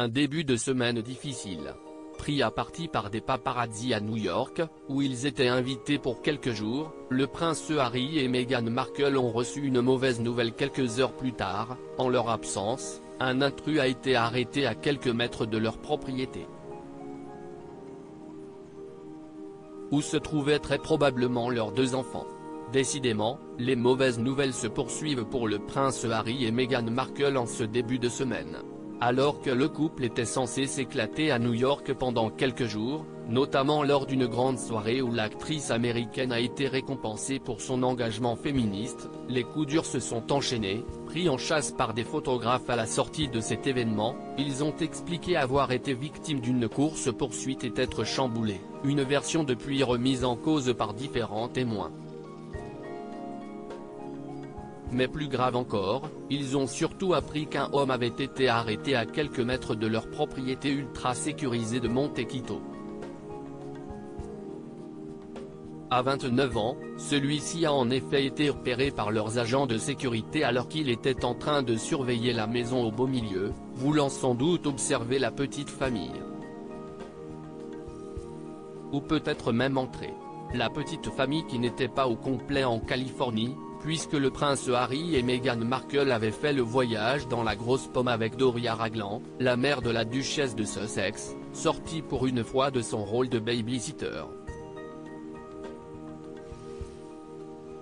Un début de semaine difficile. Pris à partie par des paparazzi à New York, où ils étaient invités pour quelques jours, le prince Harry et Meghan Markle ont reçu une mauvaise nouvelle quelques heures plus tard. En leur absence, un intrus a été arrêté à quelques mètres de leur propriété, où se trouvaient très probablement leurs 2 enfants. Décidément, les mauvaises nouvelles se poursuivent pour le prince Harry et Meghan Markle en ce début de semaine. Alors que le couple était censé s'éclater à New York pendant quelques jours, notamment lors d'une grande soirée où l'actrice américaine a été récompensée pour son engagement féministe, les coups durs se sont enchaînés. Pris en chasse par des photographes à la sortie de cet événement, ils ont expliqué avoir été victimes d'une course-poursuite et être chamboulés, une version depuis remise en cause par différents témoins. Mais plus grave encore, ils ont surtout appris qu'un homme avait été arrêté à quelques mètres de leur propriété ultra sécurisée de Montecito. À 29 ans, celui-ci a en effet été repéré par leurs agents de sécurité alors qu'il était en train de surveiller la maison au beau milieu, voulant sans doute observer la petite famille. Ou peut-être même entrer. La petite famille qui n'était pas au complet en Californie, puisque le prince Harry et Meghan Markle avaient fait le voyage dans la grosse pomme avec Doria Ragland, la mère de la duchesse de Sussex, sortie pour une fois de son rôle de baby-sitter.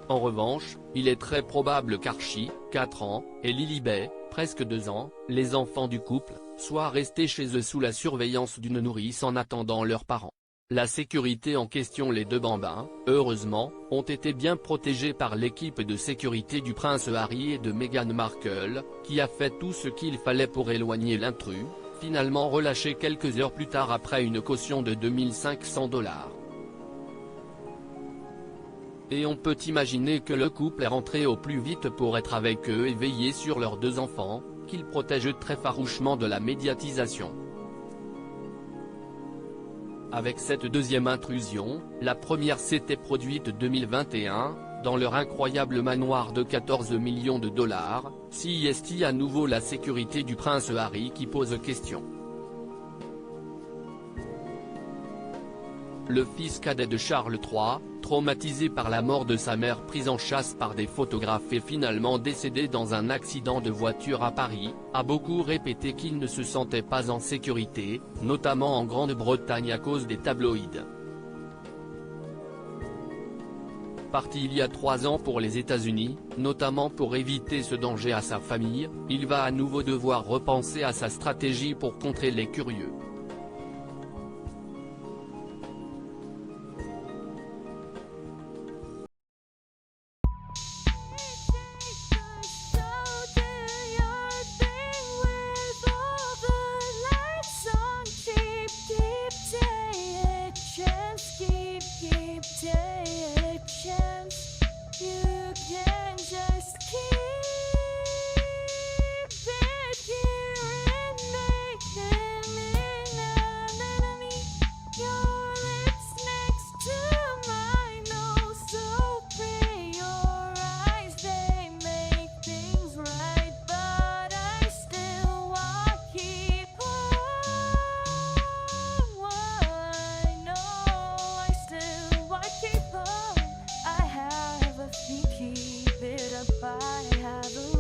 En revanche, il est très probable qu'Archie, 4 ans, et Lilibet, presque 2 ans, les enfants du couple, soient restés chez eux sous la surveillance d'une nourrice en attendant leurs parents. La sécurité en question, les 2 bambins, heureusement, ont été bien protégés par l'équipe de sécurité du prince Harry et de Meghan Markle, qui a fait tout ce qu'il fallait pour éloigner l'intrus, finalement relâché quelques heures plus tard après une caution de $2500. Et on peut imaginer que le couple est rentré au plus vite pour être avec eux et veiller sur leurs 2 enfants, qu'ils protègent très farouchement de la médiatisation. Avec cette deuxième intrusion, la première s'était produite 2021, dans leur incroyable manoir de 14 millions de dollars, c'est à nouveau la sécurité du prince Harry qui pose question. Le fils cadet de Charles III, traumatisé par la mort de sa mère prise en chasse par des photographes et finalement décédé dans un accident de voiture à Paris, a beaucoup répété qu'il ne se sentait pas en sécurité, notamment en Grande-Bretagne à cause des tabloïds. Parti il y a 3 ans pour les États-Unis, notamment pour éviter ce danger à sa famille, il va à nouveau devoir repenser à sa stratégie pour contrer les curieux. Keep it up, I have a